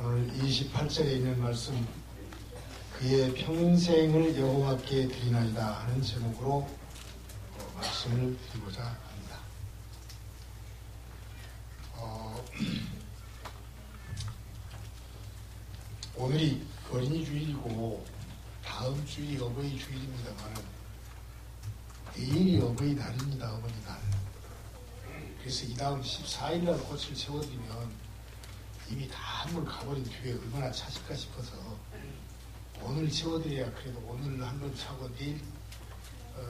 오늘 28절에 있는 말씀, 그의 평생을 여호와께 드리나이다 하는 제목으로 말씀을 드리고자 합니다. 오늘이 어린이 주일이고 다음 주일이 어버이 주일입니다만 내일이 어버이 날입니다. 어머니 날. 그래서 이 다음 14일날 꽃을 채워드리면 이미 다 한번 가버린 뒤에 얼마나 차실까 싶어서 오늘 채워드려야 그래도 오늘 한번 차고 내일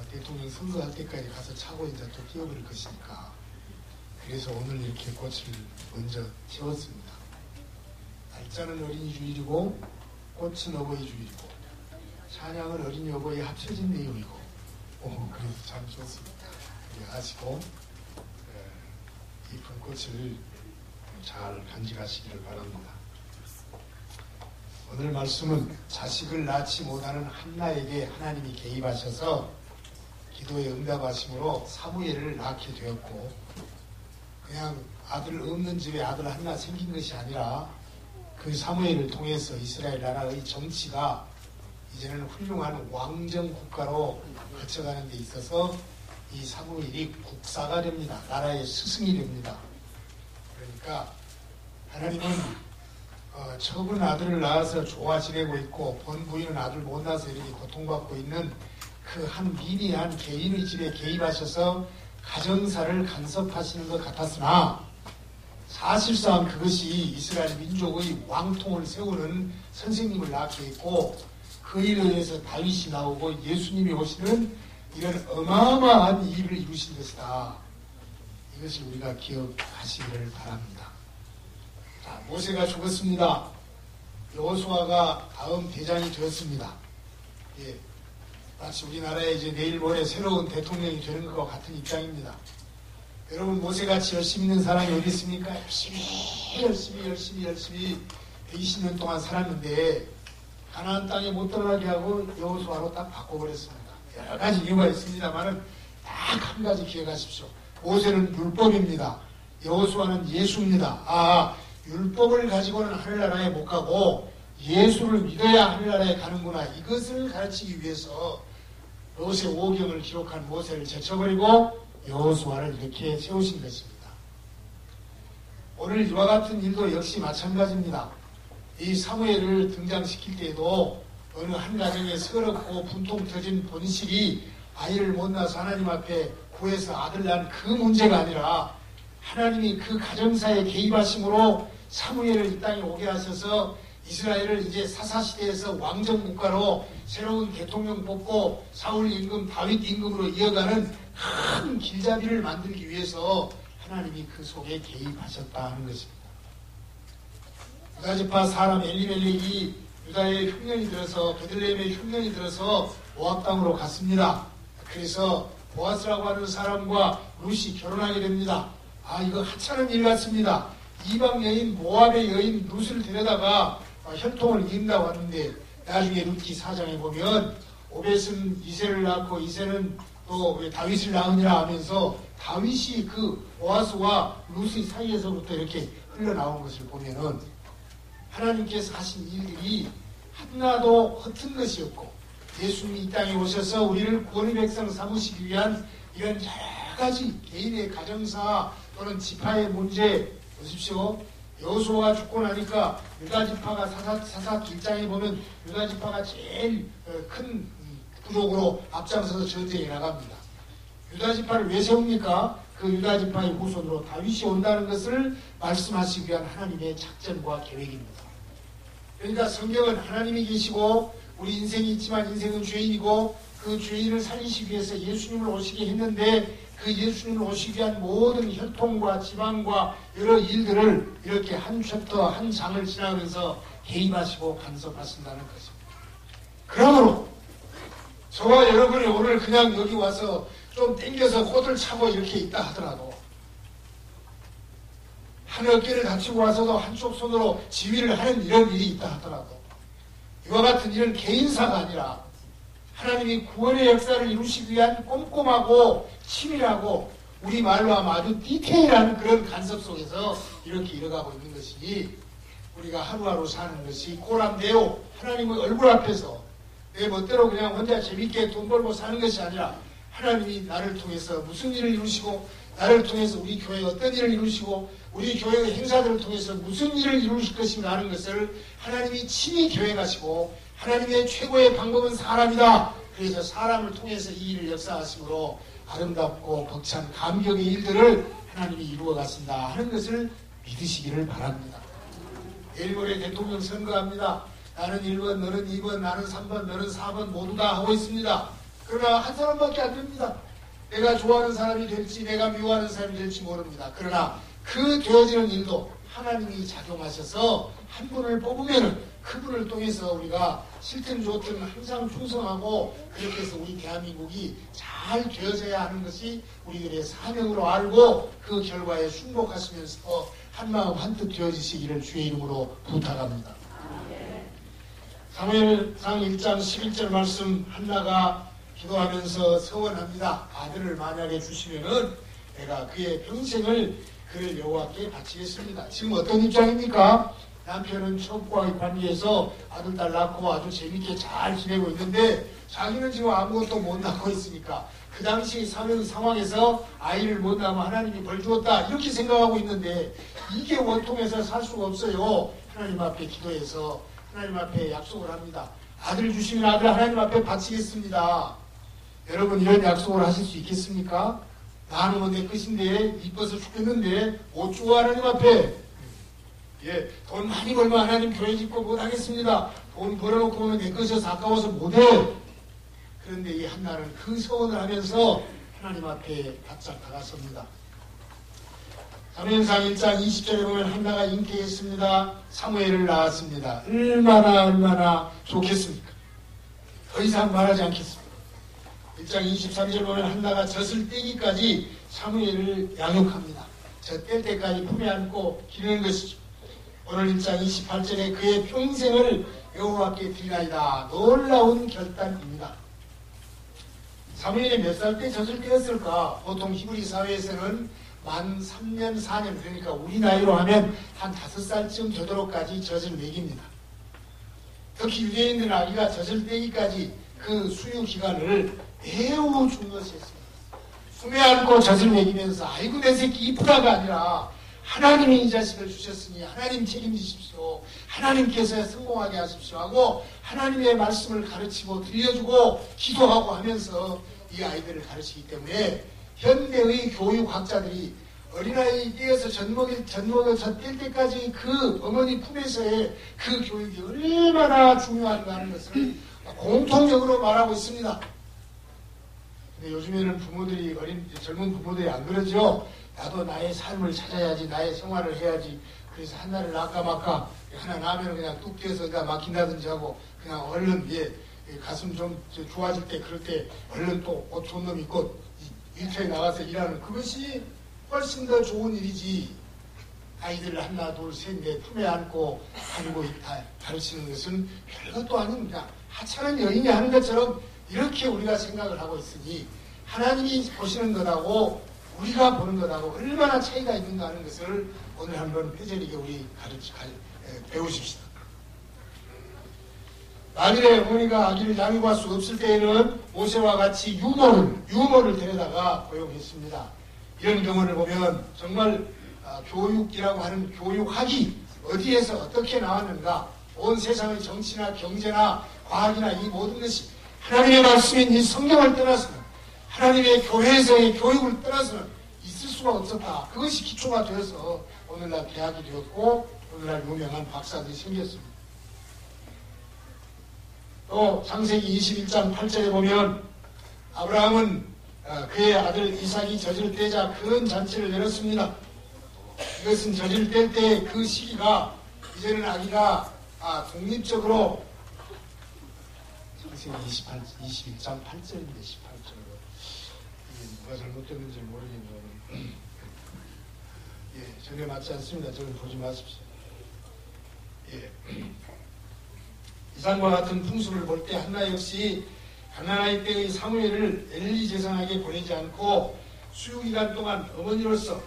대통령 선거할 때까지 가서 차고 이제 또 뛰어버릴 것이니까 그래서 오늘 이렇게 꽃을 먼저 채웠습니다. 날짜는 어린이 주일이고 꽃은 어버이 주일이고 찬양은 어린이 어버이 합쳐진 내용이고 그래서 참 좋습니다. 아시고 이쁜 꽃을 잘 간직하시기를 바랍니다. 오늘 말씀은 자식을 낳지 못하는 한나에게 하나님이 개입하셔서 기도에 응답하심으로 사무엘을 낳게 되었고 그냥 아들 없는 집에 아들 하나 생긴 것이 아니라 그 사무엘을 통해서 이스라엘 나라의 정치가 이제는 훌륭한 왕정 국가로 거쳐가는 데 있어서 이 사무엘이 국사가 됩니다. 나라의 스승이 됩니다. 그러니까 하나님은 처분 아들을 낳아서 좋아 지내고 있고 본 부인은 아들 못 낳아서 이렇게 고통받고 있는 그 한 미미한 개인의 집에 개입하셔서 가정사를 간섭하시는 것 같았으나 사실상 그것이 이스라엘 민족의 왕통을 세우는 선생님을 낳게 했고 그 일에 의해서 다윗이 나오고 예수님이 오시는 이런 어마어마한 일을 이루신 것이다. 이것을 우리가 기억하시기를 바랍니다. 자, 모세가 죽었습니다. 여호수아가 다음 대장이 되었습니다. 예, 마치 우리나라에 이제 내일 모레 새로운 대통령이 되는 것과 같은 입장입니다. 여러분 모세같이 열심히 있는 사람이 어디 있습니까? 열심히 120년 동안 살았는데 가나안 땅에 못 들어가게 하고 여호수아로 딱 바꿔버렸습니다. 여러 가지 이유가 있습니다만은 딱 한 가지 기억하십시오. 모세는 율법입니다. 여호수아는 예수입니다. 율법을 가지고는 하늘나라에 못 가고 예수를 믿어야 하늘나라에 가는구나. 이것을 가르치기 위해서 모세 5경을 기록한 모세를 제쳐버리고 여호수아를 이렇게 세우신 것입니다. 오늘 이와 같은 일도 역시 마찬가지입니다. 이 사무엘을 등장시킬 때에도 어느 한 가정에 서럽고 분통 터진 본실이 아이를 못 낳아서 하나님 앞에 구해서 아들 낳은 그 문제가 아니라 하나님이 그 가정사에 개입하심으로 사무엘을 이 땅에 오게 하셔서 이스라엘을 이제 사사시대에서 왕정국가로 새로운 대통령 뽑고 사울 임금, 다윗 임금으로 이어가는 큰 길잡이를 만들기 위해서 하나님이 그 속에 개입하셨다 하는 것입니다. 유다지파 사람 엘리멜렉이 유다의 흉년이 들어서 베들레헴의 흉년이 들어서 모압 땅으로 갔습니다. 그래서 보아스라고 하는 사람과 룻이 결혼하게 됩니다. 이거 하찮은 일 같습니다. 이방 여인 모압의 여인 룻을 데려다가 혈통을 이은다고 하는데 나중에 룻기 4장에 보면 오벳은 이새를 낳고 이새는 또 다윗을 낳으니라 하면서 다윗이 그 보아스와 룻의 사이에서부터 이렇게 흘러나온 것을 보면은 하나님께서 하신 일들이 하나도 허튼 것이 없고 예수님이 이 땅에 오셔서 우리를 구원의 백성 삼으시기 위한 이런 여러 가지 개인의 가정사 또는 지파의 문제 보십시오. 여호수아가 죽고 나니까 유다지파가 사사 길장에 보면 유다지파가 제일 큰 부족으로 앞장서서 전쟁에 나갑니다. 유다지파를 왜 세웁니까? 그 유다지파의 후손으로 다윗이 온다는 것을 말씀하시기 위한 하나님의 작전과 계획입니다. 그러니까 성경은 하나님이 계시고 우리 인생이 있지만 인생은 죄인이고 그 죄인을 살리시기 위해서 예수님을 오시게 했는데 그 예수님을 오시기 위한 모든 혈통과 지방과 여러 일들을 이렇게 한 챕터 한 장을 지나면서 개입하시고 간섭하신다는 것입니다. 그러므로 저와 여러분이 오늘 그냥 여기 와서 좀 땡겨서 꽃을 차고 이렇게 있다 하더라도 한 어깨를 다치고 와서도 한쪽 손으로 지휘를 하는 이런 일이 있다 하더라도 이와 같은 일은 개인사가 아니라 하나님이 구원의 역사를 이루시기 위한 꼼꼼하고 치밀하고 우리말로 하면 아주 디테일한 그런 간섭 속에서 이렇게 이뤄가고 있는 것이니 우리가 하루하루 사는 것이 고람되어 하나님의 얼굴 앞에서 내 멋대로 그냥 혼자 재밌게 돈 벌고 사는 것이 아니라 하나님이 나를 통해서 무슨 일을 이루시고 나를 통해서 우리 교회에 어떤 일을 이루시고 우리 교회의 행사들을 통해서 무슨 일을 이루실 것인가 하는 것을 하나님이 친히 계획하시고 하나님의 최고의 방법은 사람이다. 그래서 사람을 통해서 이 일을 역사하심으로 아름답고 벅찬 감격의 일들을 하나님이 이루어 가신다 하는 것을 믿으시기를 바랍니다. 내일 모레 대통령 선거합니다. 나는 1번, 너는 2번, 나는 3번, 너는 4번 모두 다 하고 있습니다. 그러나 한 사람밖에 안 됩니다. 내가 좋아하는 사람이 될지 내가 미워하는 사람이 될지 모릅니다. 그러나 그 되어지는 일도 하나님이 작용하셔서 한 분을 뽑으면 그분을 통해서 우리가 싫든 좋든 항상 충성하고 그렇게 해서 우리 대한민국이 잘 되어져야 하는 것이 우리들의 사명으로 알고 그 결과에 순복하시면서 한마음 한뜻 되어지시기를 주의 이름으로 부탁합니다. 사무엘상 1장 11절 말씀 한나가 기도하면서 서원합니다. 아들을 만약에 주시면은 내가 그의 평생을 그를 여호와께 바치겠습니다. 지금 어떤 입장입니까? 남편은 첩과의 관계에서 아들, 딸 낳고 아주 재밌게 잘 지내고 있는데 자기는 지금 아무것도 못 낳고 있으니까 그 당시 사는 상황에서 아이를 못 낳으면 하나님이 벌 주었다 이렇게 생각하고 있는데 이게 원통해서 살 수가 없어요. 하나님 앞에 기도해서 하나님 앞에 약속을 합니다. 아들 주시면 아들 하나님 앞에 바치겠습니다. 여러분 이런 약속을 하실 수 있겠습니까? 나는 내 끝인데 이뻐서 죽겠는데 못 주고 하나님 앞에 돈 많이 벌면 하나님 교회 짓고 못하겠습니다. 돈 벌어놓고 보면 내 것이어서 아까워서 못해. 그런데 이 한나는 그 서원을 하면서 하나님 앞에 바짝 다가섭니다. 사무엘상 1장 20절에 보면 한나가 잉태했습니다. 사무엘을 낳았습니다. 얼마나 좋겠습니까? 더 이상 말하지 않겠습니다. 1장 23절 보면 한나가 젖을 떼기까지 사무엘을 양육합니다. 젖 뗄 때까지 품에 안고 기르는 것이죠. 오늘 1장 28절에 그의 평생을 여호와께 드리나이다. 놀라운 결단입니다. 사무엘이 몇 살 때 젖을 떼었을까? 보통 히브리 사회에서는 만 3년, 4년 그러니까 우리 나이로 하면 한 5살쯤 되도록까지 젖을 먹입니다. 특히 유대인들은 아기가 젖을 떼기까지 그 수유 기간을 매우 중요시 했습니다. 품에 안고 젖을 먹이면서 아이고 내 새끼 이쁘다가 아니라 하나님이 이 자식을 주셨으니 하나님 책임지십시오. 하나님께서 성공하게 하십시오 하고 하나님의 말씀을 가르치고 들려주고 기도하고 하면서 이 아이들을 가르치기 때문에 현대의 교육학자들이 어린아이 떼어서 젖먹을 젖뗄 때까지 그 어머니 품에서의 그 교육이 얼마나 중요한가 하는 것을 공통적으로 말하고 있습니다. 근데 요즘에는 부모들이 젊은 부모들이 안 그러죠. 나도 나의 삶을 찾아야지, 나의 생활을 해야지. 그래서 한나를 낳까 말까 하나 낳으면 그냥 뚝 떼어서 막힌다든지 하고 그냥 얼른 가슴 좀 좋아질 때 그럴 때 얼른 또 옷 좋은 놈 입고 일터에 나가서 일하는 그것이 훨씬 더 좋은 일이지. 아이들을 하나 둘 셋 넷 품에 안고 다니고 가르치는 것은 별것도 아닙니다. 하찮은 여인이 하는 것처럼 이렇게 우리가 생각을 하고 있으니 하나님이 보시는 것하고 우리가 보는 것하고 얼마나 차이가 있는가 하는 것을 오늘 한번 회절이게 우리 배우십시다. 만일에 어머니가 아기를 양육할 수 없을 때에는 모세와 같이 유모를 데려다가 고용했습니다. 이런 경우를 보면 정말 교육이라고 하는 교육학이 어디에서 어떻게 나왔는가, 온 세상의 정치나 경제나 과학이나 이 모든 것이 하나님의 말씀인 이 성경을 떠나서는 하나님의 교회에서의 교육을 떠나서는 있을 수가 없었다. 그것이 기초가 되어서 오늘날 대학이 되었고 오늘날 유명한 박사들이 생겼습니다. 또 창세기 21장 8절에 보면 아브라함은 그의 아들 이삭이 젖을 떼자 큰 잔치를 열었습니다. 이것은 젖을 뗄 때 그 시기가 이제는 아기가 독립적으로 창세기 21장 8절인데 18절로 누가 잘못됐는지 모르겠네요. 전혀 맞지 않습니다. 저는 보지 마십시오. 이상과 같은 풍습을 볼 때 한나 역시 가나안의 때의 사무엘을 엘리 제사장에게 보내지 않고 수유기간 동안 어머니로서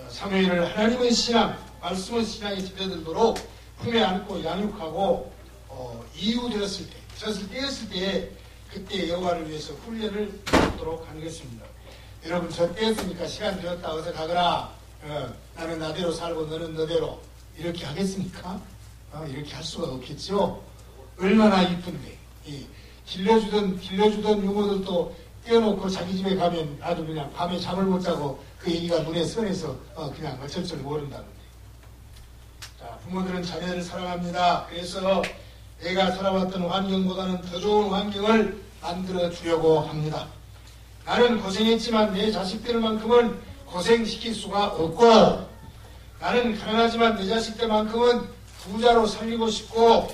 사무엘을 하나님의 신앙, 말씀의 신앙에 집어들도록 품에 안고 양육하고 이유되었을 때, 젖을 떼었을 때 그때 여호와를 위해서 훈련을 하도록 하는 것입니다. 여러분 젖 떼었으니까 시간 되었다 어서 가거라. 나는 나대로 살고 너는 너대로 이렇게 하겠습니까? 이렇게 할 수가 없겠죠. 얼마나 이쁜데 길러주던 유모들도 떼어놓고 자기 집에 가면 아주 그냥 밤에 잠을 못 자고 그 얘기가 눈에 선해서 그냥 어쩔 줄 모른다는데. 자, 부모들은 자녀를 사랑합니다. 그래서 내가 살아왔던 환경보다는 더 좋은 환경을 만들어 주려고 합니다. 나는 고생했지만 내 자식들만큼은 고생시킬 수가 없고, 나는 가난하지만 내 자식들만큼은 부자로 살리고 싶고,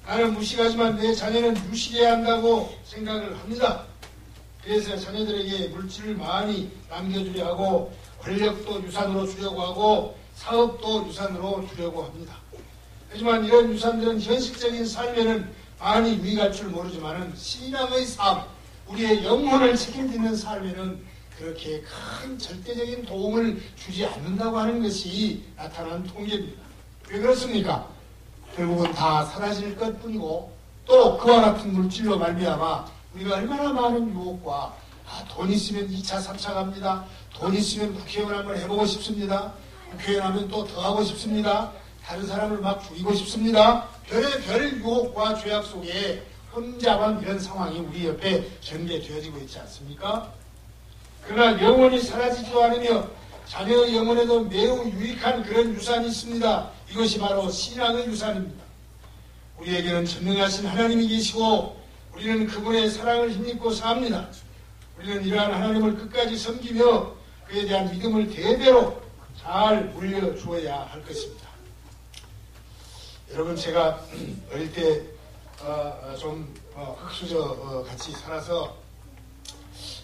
나는 무식하지만 내 자녀는 유식해야 한다고 생각을 합니다. 그래서 자녀들에게 물질을 많이 남겨주려 하고, 권력도 유산으로 주려고 하고, 사업도 유산으로 주려고 합니다. 하지만 이런 유산들은 현실적인 삶에는 많이 유익할 줄 모르지만 신앙의 삶, 우리의 영혼을 책임지는 삶에는 그렇게 큰 절대적인 도움을 주지 않는다고 하는 것이 나타난 통계입니다. 왜 그렇습니까? 결국은 다 사라질 것뿐이고, 또 그와 같은 물질로 말미암아 우리가 얼마나 많은 유혹과 돈 있으면 2차, 3차 갑니다. 돈 있으면 국회의원 한번 해보고 싶습니다. 국회의원 하면 또 더 하고 싶습니다. 다른 사람을 막 죽이고 싶습니다. 별의 유혹과 죄악 속에 혼자만 이런 상황이 우리 옆에 전개되어지고 있지 않습니까? 그러나 영원히 사라지지도 않으며 자녀 영혼에도 매우 유익한 그런 유산이 있습니다. 이것이 바로 신앙의 유산입니다. 우리에게는 전능하신 하나님이 계시고 우리는 그분의 사랑을 힘입고 삽니다. 우리는 이러한 하나님을 끝까지 섬기며 그에 대한 믿음을 대대로 잘 물려주어야 할 것입니다. 여러분, 제가 어릴 때 좀 흙수저 같이 살아서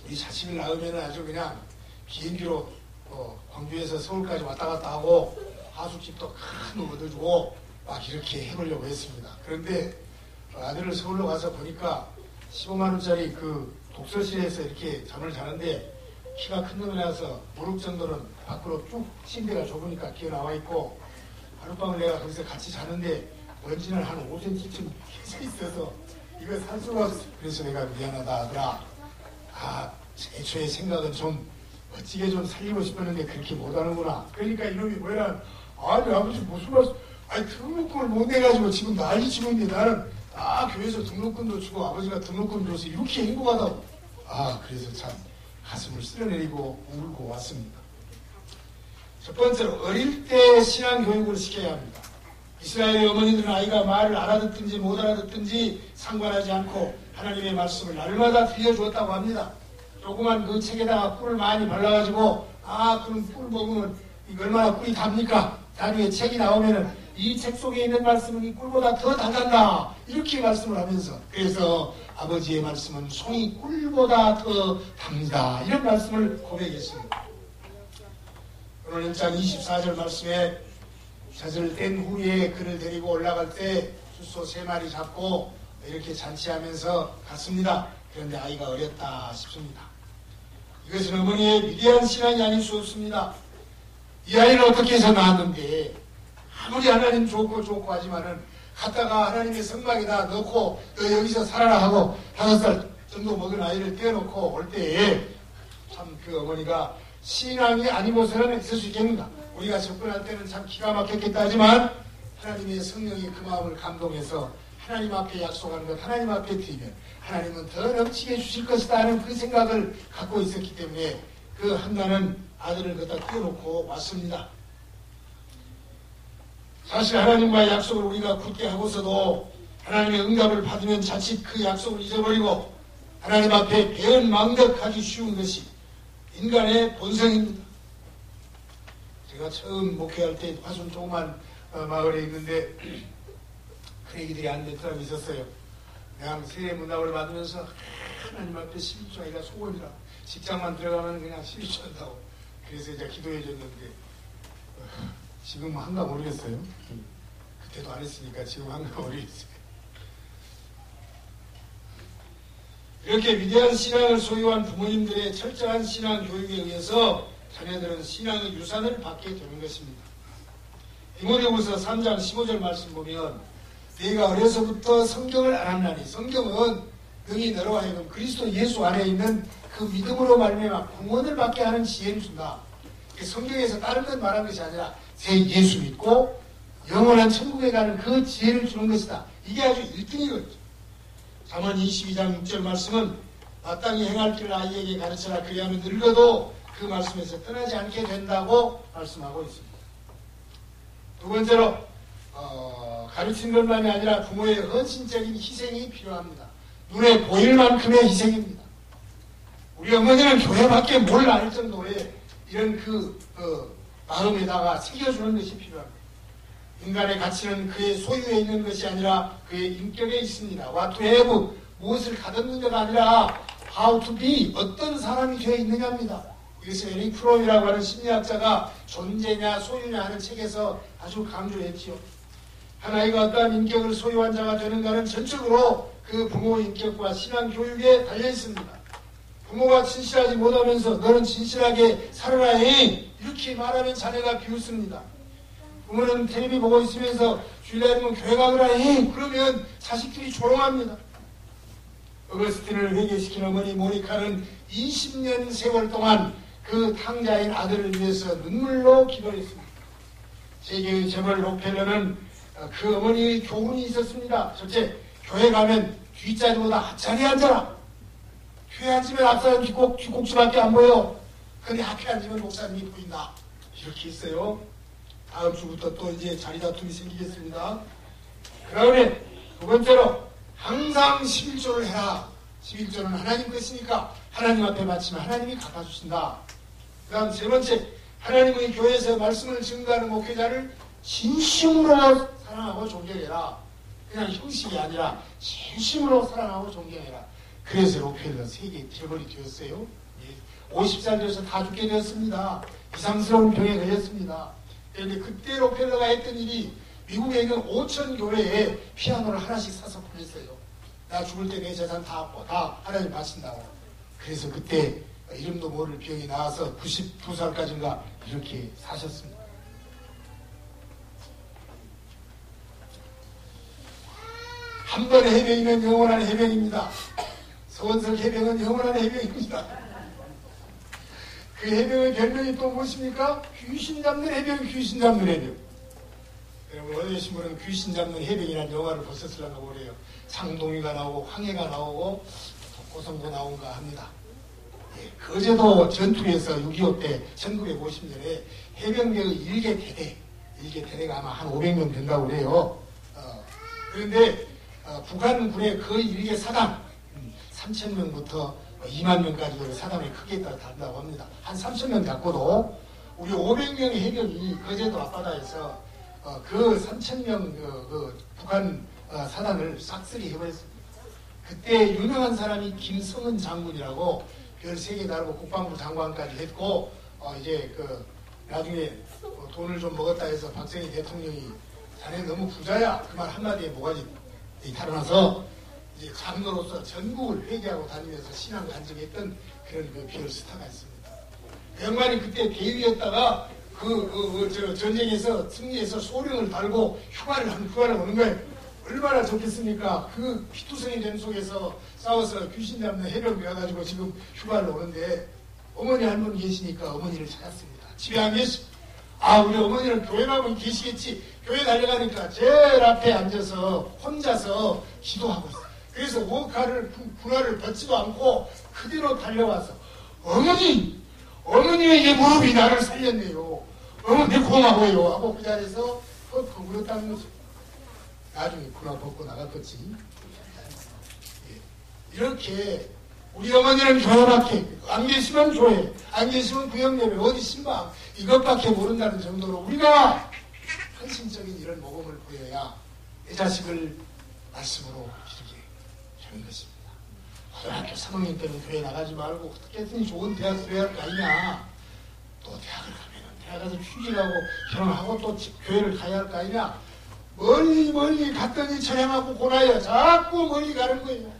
우리 자식을 낳으면 아주 그냥 비행기로 광주에서 서울까지 왔다 갔다 하고 하숙집도 큰 거 얻어주고 막 이렇게 해보려고 했습니다. 그런데 아들을 서울로 가서 보니까 15만원짜리 그 독서실에서 이렇게 잠을 자는데 키가 큰 놈이라서 무릎 정도는 밖으로 쭉 침대가 좁으니까 기어 나와 있고, 하룻밤을 내가 거기서 같이 자는데 먼지는 한 5cm쯤 계속 있어서 이거 살 수가 없어. 그래서 내가 미안하다 아들아, 애초에 생각은 좀 멋지게 좀 살리고 싶었는데 그렇게 못하는구나. 그러니까 이놈이 뭐야, 아니 아버지 무슨 말씀, 등록금을 못 내가지고 지금 난리 치고 있는데 나는 교회에서 등록금도 주고 아버지가 등록금 줘서 이렇게 행복하다고. 그래서 참 가슴을 쓸어내리고 울고 왔습니다. 첫 번째로 어릴 때 신앙 교육을 시켜야 합니다. 이스라엘의 어머니들은 아이가 말을 알아듣든지 못 알아듣든지 상관하지 않고 하나님의 말씀을 날마다 들려주었다고 합니다. 조그만 그 책에다가 꿀을 많이 발라가지고 그럼 꿀 먹으면 이거 얼마나 꿀이 답니까? 나중에 책이 나오면은 이 책 속에 있는 말씀은 이 꿀보다 더 달달다, 이렇게 말씀을 하면서, 그래서 아버지의 말씀은 송이 꿀보다 더 답니다, 이런 말씀을 고백했습니다. 오늘 1장 24절 말씀에 젖을 뗀 후에 그를 데리고 올라갈 때 숫소 3마리 잡고 이렇게 잔치하면서 갔습니다. 그런데 아이가 어렸다 싶습니다. 이것은 어머니의 위대한 신앙이 아닐 수 없습니다. 이 아이는 어떻게 해서 낳았는데, 아무리 하나님 좋고 하지만은 갔다가 하나님의 성막에다 넣고 너 여기서 살아라 하고 5살 정도 먹은 아이를 떼어놓고 올 때에 참 그 어머니가 신앙이 아니고서는 있을 수 있겠는가? 우리가 접근할 때는 참 기가 막혔겠다 하지만 하나님의 성령이 그 마음을 감동해서 하나님 앞에 약속한 것 하나님 앞에 드리면 하나님은 더 넘치게 주실 것이다 하는 그 생각을 갖고 있었기 때문에 그 한나는 아들을 갖다 떼어놓고 왔습니다. 사실 하나님과의 약속을 우리가 굳게 하고서도 하나님의 응답을 받으면 자칫 그 약속을 잊어버리고 하나님 앞에 배은망덕하기 쉬운 것이 인간의 본성입니다. 제가 처음 목회할 때 화순 조그만 마을에 있는데 그 얘기들이 한 몇 사람 있었어요. 그냥 세례 문답을 받으면서 하나님 앞에 11조가 소원이라, 직장만 들어가면 그냥 11조 한다고. 그래서 이제 기도해 줬는데 지금 한가 모르겠어요. 그때도 안 했으니까 지금 한가 모르겠어요. 이렇게 위대한 신앙을 소유한 부모님들의 철저한 신앙 교육에 의해서 자녀들은 신앙의 유산을 받게 되는 것입니다. 디모데후서 3장 15절 말씀 보면 내가 어려서부터 성경을 알았나니 성경은 능히 너로 하여금 그리스도 예수 안에 있는 그 믿음으로 말미암아 구원을 받게 하는 지혜를 준다. 성경에서 다른 것 말한 것이 아니라 새 예수 믿고 영원한 천국에 가는 그 지혜를 주는 것이다. 이게 아주 1등이거든요. 잠언 22장 6절 말씀은 마땅히 행할 길을 아이에게 가르쳐라. 그리하면 늙어도 그 말씀에서 떠나지 않게 된다고 말씀하고 있습니다. 두 번째로 가르치는 것만이 아니라 부모의 헌신적인 희생이 필요합니다. 눈에 보일 만큼의 희생입니다. 우리 어머니는 교회밖에 뭘 알 정도의 이런 마음에다가 새겨주는 것이 필요합니다. 인간의 가치는 그의 소유에 있는 것이 아니라 그의 인격에 있습니다. What to have, 무엇을 가졌느냐가 아니라 how to be, 어떤 사람이 되어 있느냐입니다. 이것을 에릭 프롬이라고 하는 심리학자가 존재냐 소유냐 하는 책에서 아주 강조했지요. 한 아이가 어떠한 인격을 소유한 자가 되는가는 전적으로 그 부모의 인격과 신앙 교육에 달려 있습니다. 부모가 진실하지 못하면서 너는 진실하게 살아라 이렇게 말하면 자녀가 비웃습니다. 부모는 텔레비 보고 있으면서 주일날이면 교회 가거라 그러면 자식들이 조롱합니다. 어거스틴을 회개시킨 어머니 모니카는 20년 세월 동안 그 탕자인 아들을 위해서 눈물로 기도했습니다. 세계의 재벌 록펠러는 그 어머니의 교훈이 있었습니다. 첫째, 교회 가면 뒷자리보다 앞자리에 앉아라. 교회 앉으면 앞사람 뒷꼭지밖에 안 보여. 근데 앞에 앉으면 목사님이 보인다. 이렇게 했어요. 다음 주부터 또 이제 자리 다툼이 생기겠습니다. 그 다음에 두 번째로 항상 11조를 해라. 11조는 하나님 것이니까 하나님 앞에 바치면 하나님이 갚아주신다. 그 다음 세 번째, 하나님의 교회에서 말씀을 증거하는 목회자를 진심으로 사랑하고 존경해라. 그냥 형식이 아니라 진심으로 사랑하고 존경해라. 그래서 록펠러 세계 재벌이 되었어요. 50살 돼서 다 죽게 되었습니다. 이상스러운 병에 걸렸습니다. 그런데 그때 록펠러가 했던 일이 미국에 있는 5천 교회에 피아노를 하나씩 사서 보냈어요. 나 죽을 때 내 재산 다 하나님 바친다고. 그래서 그때 이름도 모를 병이 나와서 92살까지인가 이렇게 사셨습니다. 한 번의 해병이면 영원한 해병입니다. 서원석 해병은 영원한 해병입니다. 그 해병의 별명이 또 무엇입니까? 귀신 잡는 해병, 귀신 잡는 해병. 여러분 어디 계신 분은 귀신 잡는 해병이라는 영화를 보셨을란가 모르요. 장동희가 나오고 황해가 나오고 독고성도 나온가 합니다. 거제도 전투에서 6.25 때 1950년에 해병대의 일개 대대가 아마 한 500명 된다고 그래요. 그런데 북한군의 거의 일개 사단 3,000명부터 2만 명까지 사단이 크게 따라 다른다고 합니다. 한 3,000명 잡고도 우리 500명의 해병이 거제도 앞바다에서 그 3,000명 북한 사단을 싹쓸이 해버렸습니다. 그때 유명한 사람이 김성은 장군이라고 별 3개 달고 국방부 장관까지 했고 이제 나중에 돈을 좀 먹었다 해서 박정희 대통령이 자네 너무 부자야 그 말 한마디에 뭐가지 달아나서 이제 장로로서 전국을 회개하고 다니면서 신앙 간증했던 그런 별 스타가 있습니다. 그 양반이 그때 대위였다가 전쟁에서 승리해서 소령을 달고 휴가를 오는 거예요. 얼마나 좋겠습니까? 그 피투성이 된 속에서 싸워서 귀신 잡는 해병 되어가지고 지금 휴가를 오는데 어머니 할머니 계시니까 어머니를 찾았습니다. 집에 안 계시? 우리 어머니는 교회 가면 계시겠지. 교회 달려가니까 제일 앞에 앉아서 혼자서 기도하고 있어요. 그래서 워카를 군화를 벗지도 않고 그대로 달려와서 어머니의 무릎이 나를 살렸네요. 어머니 고마워요 하고 그 자리에서 울었다는 거죠. 나중에 군화 벗고 나갔겠지. 이렇게 우리 어머니는 교회밖에 안 계시면 교회, 안 계시면 구역예배, 어디 신방 이것밖에 모른다는 정도로 우리가 헌신적인 이런 모범을 보여야 내 자식을 말씀으로 기르게 하는 것입니다. 고등학교 3학년 때는 교회 나가지 말고 어떻게 했더니 좋은 대학 들어야 할 거 아니냐. 또 대학을 가면 대학 가서 취직하고 결혼하고 또 교회를 가야 할 거 아니냐. 멀리 갔더니 처량하고 고나요. 자꾸 멀리 가는 거예요.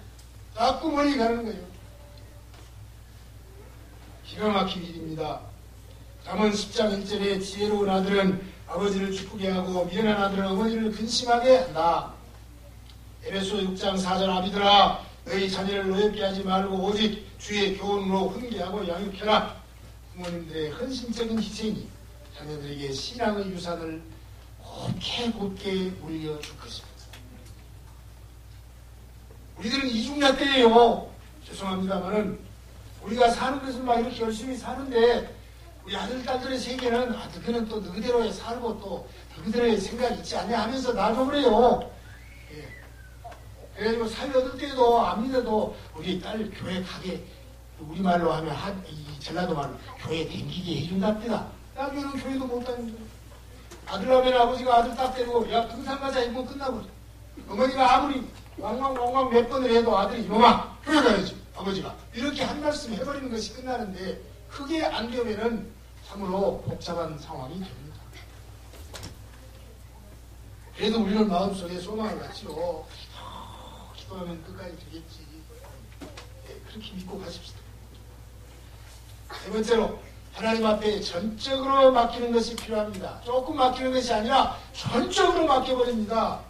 기가 막힌 일입니다. 잠언 10장 1절에 지혜로운 아들은 아버지를 기쁘게 하고 미련한 아들은 어머니를 근심하게 한다. 에베소 6장 4절 아비들아 너희 자녀를 노엽게 하지 말고 오직 주의 교훈으로 훈계하고 양육해라. 부모님들의 헌신적인 희생이 자녀들에게 신앙의 유산을 곱게 물려줄 것입니다. 우리들은 이중잣대예요. 죄송합니다만은 우리가 사는 것은 막 이렇게 열심히 사는데 우리 아들, 딸들의 세계는 그는 또 너희대로의 살고 또 너희대로의 생각이 있지 않냐 하면서 놔줘버려요. 예. 그래가지고 사회 얻을 때도 안 믿어도 우리 딸 교회 가게 우리말로 하면 이 전라도 말로 교회 댕기게 해준답니다. 나중에는 교회도 못 다니는 거예요. 아들 하면 아버지가 아들 딱 데리고 야 등산 가자 이러면 끝나버려. 어머니가 아무리 왕왕 몇 번을 해도 아들이 이놈아 교회 가야지 아버지가 이렇게 한 말씀 해버리는 것이 끝나는데 그게 안 되면은 참으로 복잡한 상황이 됩니다. 그래도 우리는 마음속에 소망을 갖지요. 기도하면 끝까지 되겠지. 네, 그렇게 믿고 가십시다. 세 번째로 하나님 앞에 전적으로 맡기는 것이 필요합니다. 조금 맡기는 것이 아니라 전적으로 맡겨버립니다.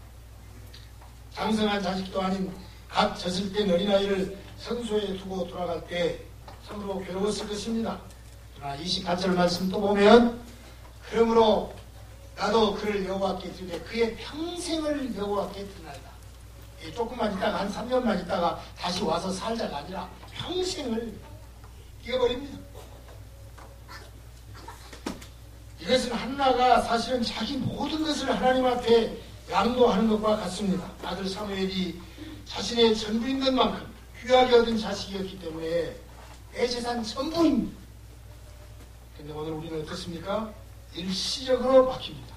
장성한 자식도 아닌 갓 젖을 땐 어린아이를 성소에 두고 돌아갈 때 참으로 괴로웠을 것입니다. 그러나 24절 말씀 또 보면 그러므로 나도 그를 여호와께 드리되 그의 평생을 여호와께 드나이다. 조금만 있다가 한 3년만 있다가 다시 와서 살자가 아니라 평생을 뛰어버립니다. 이것은 한나가 사실은 자기 모든 것을 하나님 앞에 양도하는 것과 같습니다. 아들 사무엘이 자신의 전부인 것만큼 귀하게 얻은 자식이었기 때문에 내 재산 전부입니다. 그런데 오늘 우리는 어떻습니까? 일시적으로 맡깁니다.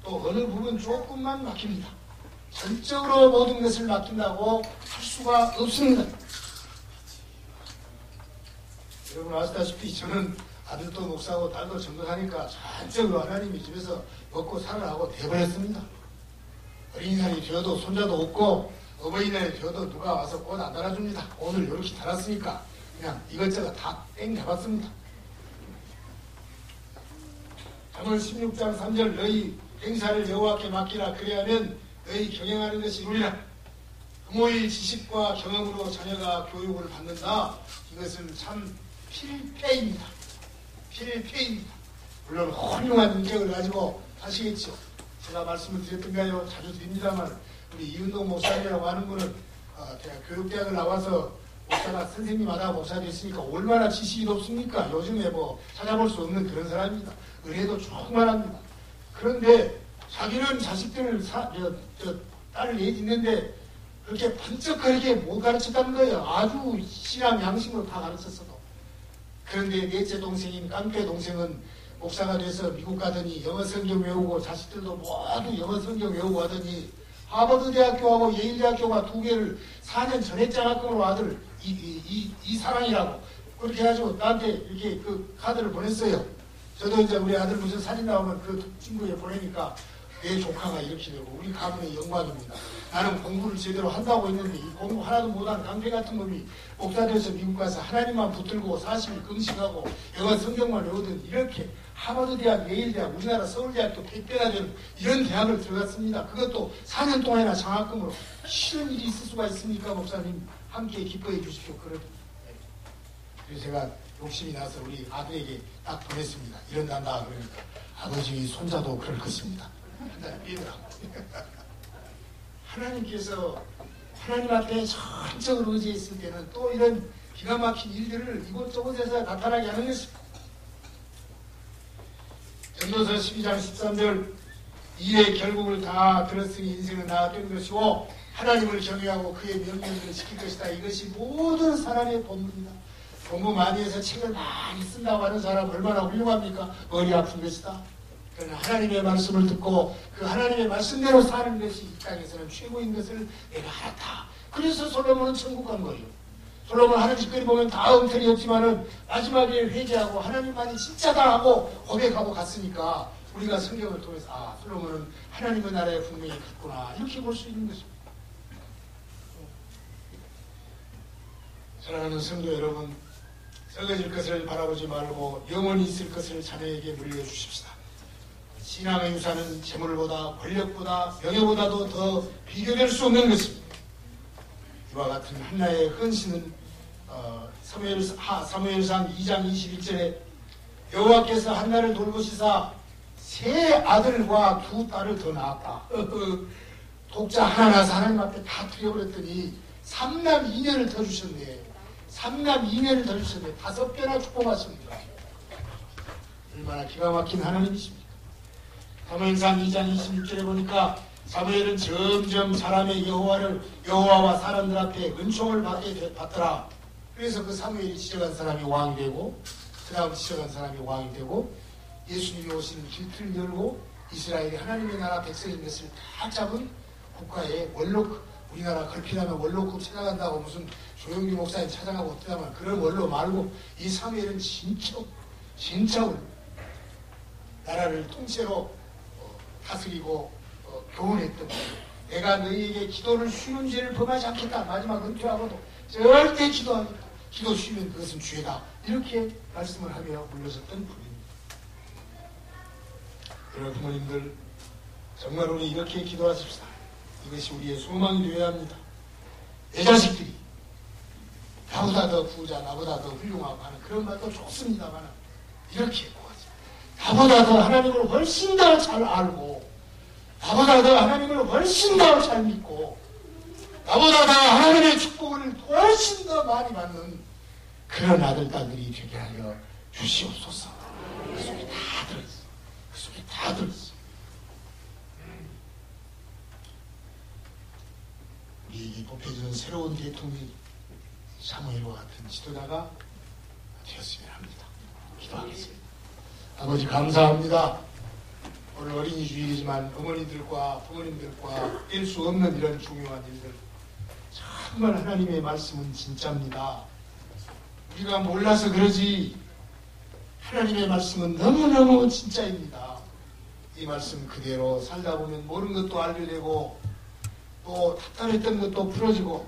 또 어느 부분 조금만 맡깁니다. 전적으로 모든 것을 맡긴다고 할 수가 없습니다. 여러분 아시다시피 저는 아들도 목사고 딸도 전도사니까 전적으로 하나님이 집에서 먹고 살아라고 돼버렸습니다. 어린이날이 되어도 손자도 없고 어버이날이 되어도 누가 와서 꽃 안 달아줍니다. 오늘 이렇게 달았으니까 그냥 이것저것 다 땡 잡았습니다. 잠언 16장 3절 너희 행사를 여호와께 맡기라 그리하면 너희 경영하는 것이 이루리라. 부모의 지식과 경험으로 자녀가 교육을 받는다. 이것은 참 필패입니다. 필패입니다. 물론 훌륭한 인격을 가지고 하시겠죠. 제가 말씀을 드렸던가요? 자주 드립니다만 우리 이은동 목사님이라고 하는 분은 교육대학을 나와서 목사가 선생님마다 목사 됐으니까 얼마나 지식이 높습니까? 요즘에 뭐 찾아볼 수 없는 그런 사람입니다. 은혜도 충만합니다. 그런데 자기는 자식들을 딸을 있는데 그렇게 번쩍거리게 못 가르쳤다는 거예요. 아주 신앙 양심으로 다 가르쳤어도. 그런데 넷째 동생인 깡패 동생은 목사가 돼서 미국 가더니 영어 성경 외우고 자식들도 모두 영어 성경 외우고 하더니 하버드 대학교하고 예일 대학교가 두 개를 4년 전에 장학금으로 아들 이사랑이라고 그렇게 해가지고 나한테 이렇게 그 카드를 보냈어요. 저도 이제 우리 아들 무슨 사진 나오면 그 친구에 보내니까 내 조카가 이렇게 되고 우리 가문의 영광입니다. 나는 공부를 제대로 한다고 했는데 이 공부 하나도 못한 강패 같은 놈이 목사 돼서 미국 가서 하나님만 붙들고 40일 금식하고 영어 성경만 외우던 이렇게 하버드 대학, 예일 대학, 우리나라 서울대학교 100배나 되는 이런 대학을 들어갔습니다. 그것도 4년 동안이나 장학금으로 쉬운 일이 있을 수가 있습니까? 목사님 함께 기뻐해 주십시오. 그래서 제가 욕심이 나서 우리 아들에게 딱 보냈습니다. 이런단다 그러니까 아버지 손자도 그럴 것입니다. 한달 삐더라고. 하나님께서 하나님 앞에 전적으로 의지했을 때는 또 이런 기가 막힌 일들을 이곳저곳에서 나타나게 하는 것입니다. 전도서 12장 13절 일의 결국을 다 들었으니 인생은 나아된 것이고 하나님을 경외하고 그의 명령을 지킬 것이다. 이것이 모든 사람의 본분이다. 공부 많이 해서 책을 많이 쓴다고 하는 사람 얼마나 훌륭합니까? 머리 아픈 것이다. 그러나 하나님의 말씀을 듣고 그 하나님의 말씀대로 사는 것이 이 땅에서는 최고인 것을 내가 알았다. 그래서 솔로몬은 천국 간 거예요. 솔로몬 하는 짓거리 보면 다 엉터리였지만은 마지막에 회개하고 하나님만이 진짜다 하고 고백하고 갔으니까 우리가 성경을 통해서 솔로몬은 하나님의 나라에 분명히 갔구나 이렇게 볼 수 있는 것입니다. 사랑하는 성도 여러분, 썩어질 것을 바라보지 말고 영원히 있을 것을 자녀에게 물려주십시다. 신앙의 유산은 재물보다 권력보다 명예보다도 더 비교될 수 없는 것입니다. 이와 같은 한나의 헌신은 사무엘상 2장 21절에 여호와께서 한나를 돌보시사 세 아들과 두 딸을 더 낳았다. 독자 하나 낳아서 하나님 앞에 다 드려버렸더니 3남 2녀를 더 주셨네. 3남 2녀를 더 주셨네. 5배나 축복하십니다. 얼마나 기가 막힌 하나님이십니까? 사무엘상 2장 26절에 보니까 사무엘은 점점 사람의 여호와와 사람들 앞에 은총을 받더라. 그래서 그 사무엘이 지적한 사람이 왕이 되고 그 다음 지적한 사람이 왕이 되고 예수님이 오시는 길틀을 열고 이스라엘이 하나님의 나라 백성인 것을 다 잡은 국가의 원로, 우리나라 걸핏하면 원로급 찾아간다고 무슨 조영기 목사님 찾아가고 어쩌다만 그런 원로 말고 이 사무엘은 진짜 나라를 통째로 다스리고 교훈했던 내가 너희에게 기도를 쉬는 죄를 범하지 않겠다. 마지막 은퇴하고도 절대 기도 쉬면 그것은 죄다. 이렇게 말씀을 하며 물러섰던 분입니다. 여러분 부모님들 정말 우리 이렇게 기도하십시다. 이것이 우리의 소망이 되어야 합니다. 내 자식들이 나보다 더 부자, 나보다 더 훌륭하고 하는 그런 말도 좋습니다만 이렇게 나보다 더 하나님을 훨씬 더 잘 알고 나보다 더 하나님을 훨씬 더 잘 믿고 나보다 더 하나님의 축복을 훨씬 더 많이 받는 그런 아들, 딸들이 되게 하여 주시옵소서. 그 속에 다 들어있어. 그 속에 다 들어있어. 우리에게 뽑혀주는 새로운 대통령이 사무엘과 같은 지도자가 되었으면 합니다. 기도하겠습니다. 아버지 감사합니다. 오늘 어린이 주일이지만 어머니들과 부모님들과 뗄 수 없는 이런 중요한 일들 정말 하나님의 말씀은 진짜입니다. 우리가 몰라서 그러지 하나님의 말씀은 너무너무 진짜입니다. 이 말씀 그대로 살다 보면 모르는 것도 알게 되고 또 답답했던 것도 풀어지고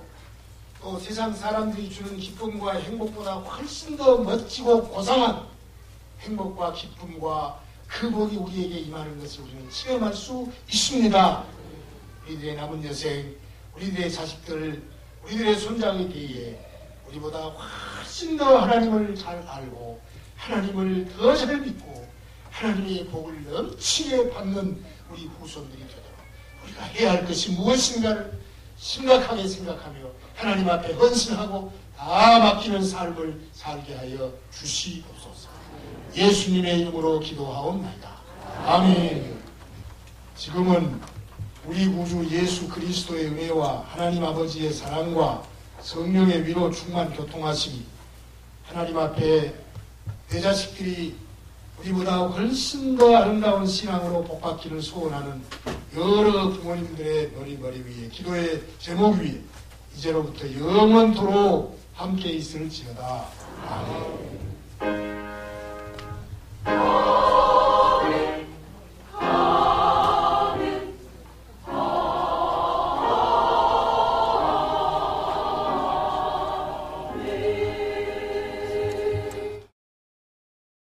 또 세상 사람들이 주는 기쁨과 행복보다 훨씬 더 멋지고 고상한 행복과 기쁨과 그 복이 우리에게 임하는 것을 우리는 체험할 수 있습니다. 우리들의 남은 여생, 우리들의 자식들, 우리들의 손자에 대해 우리보다 훨씬 더 하나님을 잘 알고 하나님을 더 잘 믿고 하나님의 복을 넘치게 받는 우리 후손들이 되도록 우리가 해야 할 것이 무엇인가를 심각하게 생각하며 하나님 앞에 헌신하고 다 맡기는 삶을 살게 하여 주시옵소서. 예수님의 이름으로 기도하옵나이다. 아멘. 지금은 우리 구주 예수 그리스도의 은혜와 하나님 아버지의 사랑과 성령의 위로 충만 교통하심이 하나님 앞에 내 자식들이 우리보다 훨씬 더 아름다운 신앙으로 복받기를 소원하는 여러 부모님들의 머리 위에 기도의 제목 위에 이제로부터 영원토록 함께 있을지어다. 아멘.